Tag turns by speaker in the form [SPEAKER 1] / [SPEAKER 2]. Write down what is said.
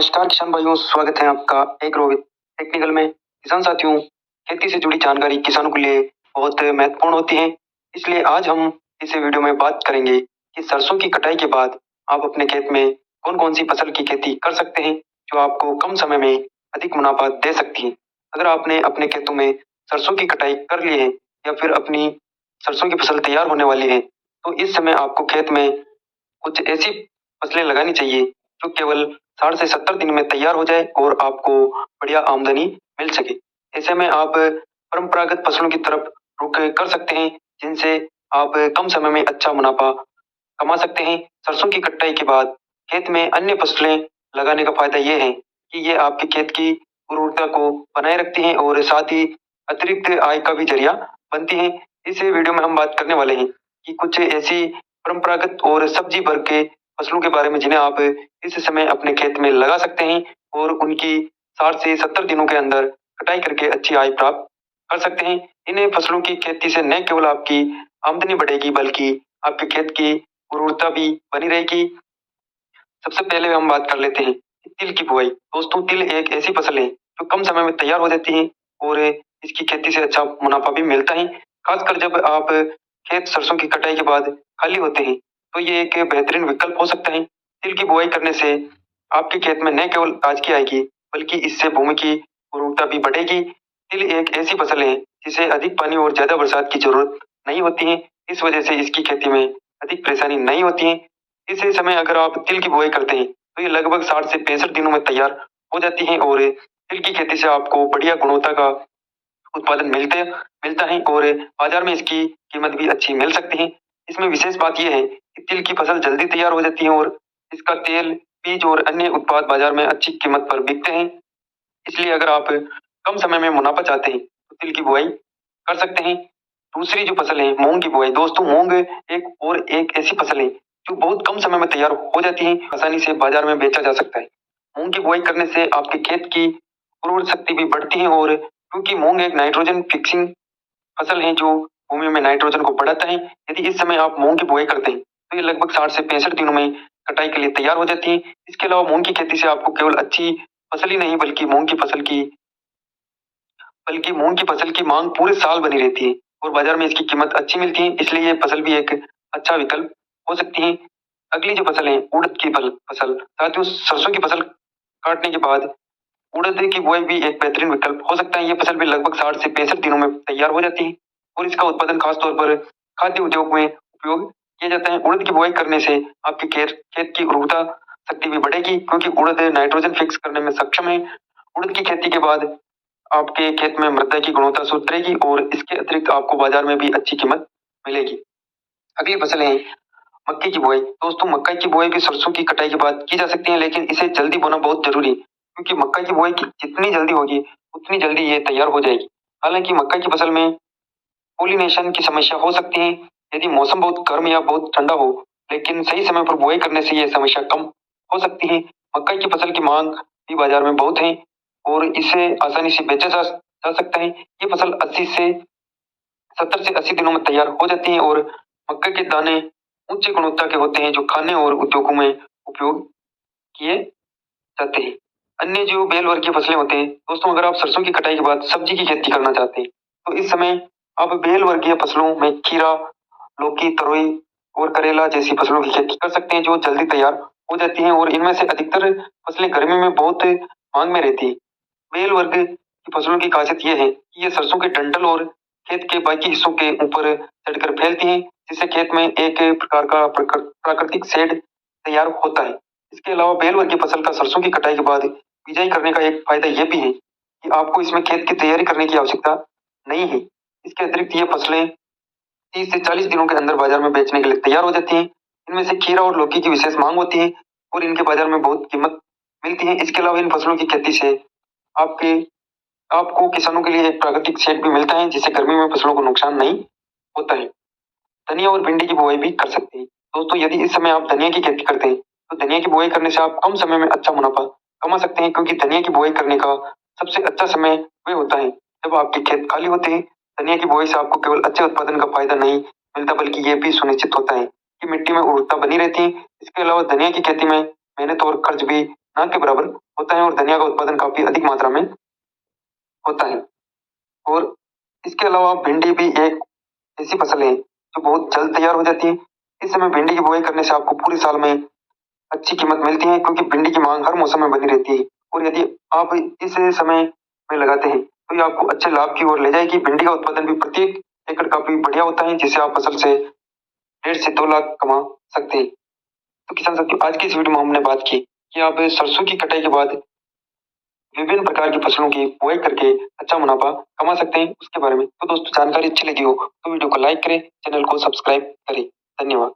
[SPEAKER 1] नमस्कार किसान भाइयों, स्वागत है आपका एग्रो विद टेक्निकल में। किसान साथियों, खेती से जुड़ी जानकारी किसानों के लिए बहुत महत्वपूर्ण होती है। इसलिए आज हम इस वीडियो में बात करेंगे कि सरसों की कटाई के बाद आप अपने खेत में कौन-कौन सी फसल की खेती कर सकते हैं, जो आपको कम समय में अधिक मुनाफा दे सकती है। अगर आपने अपने खेतों में सरसों की कटाई कर ली है या फिर अपनी सरसों की फसल तैयार होने वाली है, तो इस समय आपको खेत में कुछ ऐसी फसलें लगानी चाहिए जो केवल 60 से 70 दिन में तैयार हो जाए और आपको बढ़िया आमदनी मिल सके। ऐसे में आप परंपरागत फसलों की तरफ रुख कर सकते हैं, जिनसे आप कम समय में अच्छा मुनाफा कमा सकते हैं। सरसों की कटाई के बाद खेत में अन्य फसलें लगाने का फायदा ये है कि ये आपके खेत की उर्वरता को बनाए रखती हैं और साथ ही अतिरिक्त आय का भी जरिया बनती हैं। इस वीडियो में हम बात करने वाले हैं कि कुछ ऐसी परंपरागत और सब्जी वर्ग के फसलों के बारे में जिन्हें आप इस समय अपने खेत में लगा सकते हैं और उनकी 60 से 70 दिनों के अंदर कटाई करके अच्छी आय प्राप्त कर सकते हैं। इन फसलों की खेती से न केवल आपकी आमदनी बढ़ेगी बल्कि आपके खेत की उर्वरता भी बनी रहेगी। सबसे पहले हम बात कर लेते हैं कि तिल की बुआई। दोस्तों, तिल एक ऐसी फसल है जो कम समय में तैयार हो जाती है और इसकी खेती से अच्छा मुनाफा भी मिलता है। खासकर जब आप खेत सरसों की कटाई के बाद खाली होते हैं, तो ये एक बेहतरीन विकल्प हो सकता है। तिल की बुआई करने से आपके खेत में न केवल ताजगी आएगी, बल्कि इससे भूमि की उर्वरता भी बढ़ेगी। तिल एक ऐसी फसल है जिसे अधिक पानी और ज्यादा बरसात की जरूरत नहीं होती है। इस वजह से इसकी खेती में अधिक परेशानी नहीं होती है। इस समय अगर आप तिल की बुआई करते हैं, तो ये लगभग 60 से 65 दिनों में तैयार हो जाती है और तिल की खेती से आपको बढ़िया गुणवत्ता का उत्पादन मिलता है और बाजार में इसकी कीमत भी अच्छी मिल सकती है। इसमें विशेष बात यह है कि तिल की फसल जल्दी तैयार हो जाती है और इसका तेल, बीज और अन्य उत्पाद बाजार में अच्छी कीमत पर बिकते हैं। इसलिए अगर आप कम समय में मुनाफा चाहते हैं, तो तिल की बुआई कर सकते हैं। दूसरी जो फसल है, मूंग की बुआई। दोस्तों, मूंग एक ऐसी फसल है जो बहुत कम समय में तैयार हो जाती है, आसानी से बाजार में बेचा जा सकता है। मूंग की बुआई करने से आपके खेत की उर्वरक शक्ति भी बढ़ती है और क्योंकि मूंग एक नाइट्रोजन फिक्सिंग फसल है जो भूमि में नाइट्रोजन को बढ़ाता है। यदि इस समय आप मूंग की बुआई करते हैं, तो ये लगभग 60 से 65 दिनों में कटाई के लिए तैयार हो जाती है। इसके अलावा मूंग की खेती से आपको केवल अच्छी फसल ही नहीं बल्कि मूंग की फसल की मांग पूरे साल बनी रहती है और बाजार में इसकी कीमत अच्छी मिलती है। इसलिए ये फसल भी एक अच्छा विकल्प हो सकती है। अगली जो फसल है, उड़द की फसल। साथियों, सरसों की फसल काटने के बाद उड़द की बुआई भी एक बेहतरीन विकल्प हो सकता है। ये फसल भी लगभग 60 से 65 दिनों में तैयार हो जाती है और इसका उत्पादन खासतौर पर खाद्य उद्योग में उपयोग किया जाता है। उड़द की बुआई करने से आपके खेत की उर्वरता शक्ति भी बढ़ेगी, क्योंकि उड़द नाइट्रोजन फिक्स करने में सक्षम है। उड़द की खेती के बाद आपके खेत में मृदा की गुणवत्ता सुधरेगी और इसके अतिरिक्त आपको बाजार में भी अच्छी कीमत मिलेगी। अगली फसल है मक्के की बुआई। दोस्तों, मक्का की बुआई भी सरसों की कटाई के बाद की जा सकती है, लेकिन इसे जल्दी बोना बहुत जरूरी है, क्योंकि मक्का की बुआई जितनी जल्दी होगी उतनी जल्दी ये तैयार हो जाएगी। हालांकि मक्का की फसल में पोलिनेशन की समस्या हो सकती है यदि मौसम बहुत गर्म या बहुत ठंडा हो, लेकिन सही समय पर बुआई करने से ये समस्या कम हो सकती है। मक्का की फसल की मांग भी बाजार में बहुत है और इसे आसानी से बेचा जा सकता है। ये फसल 80 से 70 से 80 दिनों में तैयार हो जाती है और मक्के के दाने उच्च गुणवत्ता के होते हैं, जो खाने और उद्योगों में उपयोग किए जाते हैं। अन्य जो बेल वर्गीय फसलें होते हैं, दोस्तों, अगर आप सरसों की कटाई के बाद सब्जी की खेती करना चाहते हैं, तो इस समय आप बेल वर्गीय फसलों में खीरा, लौकी, तरोई और करेला जैसी फसलों की खेती कर सकते हैं, जो जल्दी तैयार हो जाती हैं और इनमें से अधिकतर फसलें गर्मी में बहुत मांग में रहती है। बेल वर्ग की फसलों की खासियत यह है कि ये सरसों के डंठल और खेत के बाकी हिस्सों के ऊपर चढ़कर फैलती हैं, जिससे खेत में एक प्रकार का प्राकृतिक शेड तैयार होता है। इसके अलावा बेल वर्गीय फसल का सरसों की कटाई के बाद बिजाई करने का एक फायदा यह भी है कि आपको इसमें खेत की तैयारी करने की आवश्यकता नहीं है। इसके अतिरिक्त ये फसलें 30 से 40 दिनों के अंदर बाजार में बेचने के लिए तैयार हो जाती हैं। इनमें से खीरा और लौकी की विशेष मांग होती है और इनके बाजार में बहुत कीमत मिलती है। इसके अलावा इन फसलों की खेती से आपके आपको किसानों के लिए एक प्राकृतिक शेड भी मिलता है, जिससे गर्मी में फसलों को नुकसान नहीं होता है। धनिया और भिंडी की बुआई भी कर सकते हैं। दोस्तों, यदि इस समय आप धनिया की खेती करते हैं, तो धनिया की बुआई करने से आप कम समय में अच्छा मुनाफा कमा सकते हैं, क्योंकि धनिया की बुआई करने का सबसे अच्छा समय वह होता है जब आपके खेत खाली होते हैं। धनिया की बुआई से आपको केवल अच्छे उत्पादन का फायदा नहीं मिलता, बल्कि यह भी सुनिश्चित होता है कि मिट्टी में उर्वरता बनी रहती है। इसके अलावा धनिया की खेती में मेहनत और खर्च भी ना के बराबर होता है और धनिया का उत्पादन काफी अधिक मात्रा में होता है। और इसके अलावा भिंडी भी एक ऐसी फसल है जो बहुत जल्द तैयार हो जाती है। इस समय भिंडी की बुआई करने से आपको पूरे साल में अच्छी कीमत मिलती है, क्योंकि भिंडी की मांग हर मौसम में बनी रहती है। और यदि आप इस समय में लगाते हैं तो ये आपको अच्छे लाभ की ओर ले जाएगी। भिंडी का उत्पादन भी प्रत्येक एकड़ काफी बढ़िया होता है, जिससे आप फसल से 1.5 से 2 लाख कमा सकते हैं। तो किसान साथियों, आज की इस वीडियो में हमने बात की कि आप सरसों की कटाई के बाद विभिन्न प्रकार की फसलों की बुआई करके अच्छा मुनाफा कमा सकते हैं, उसके बारे में। तो दोस्तों, जानकारी अच्छी लगी हो तो वीडियो को लाइक करें, चैनल को सब्सक्राइब करें। धन्यवाद।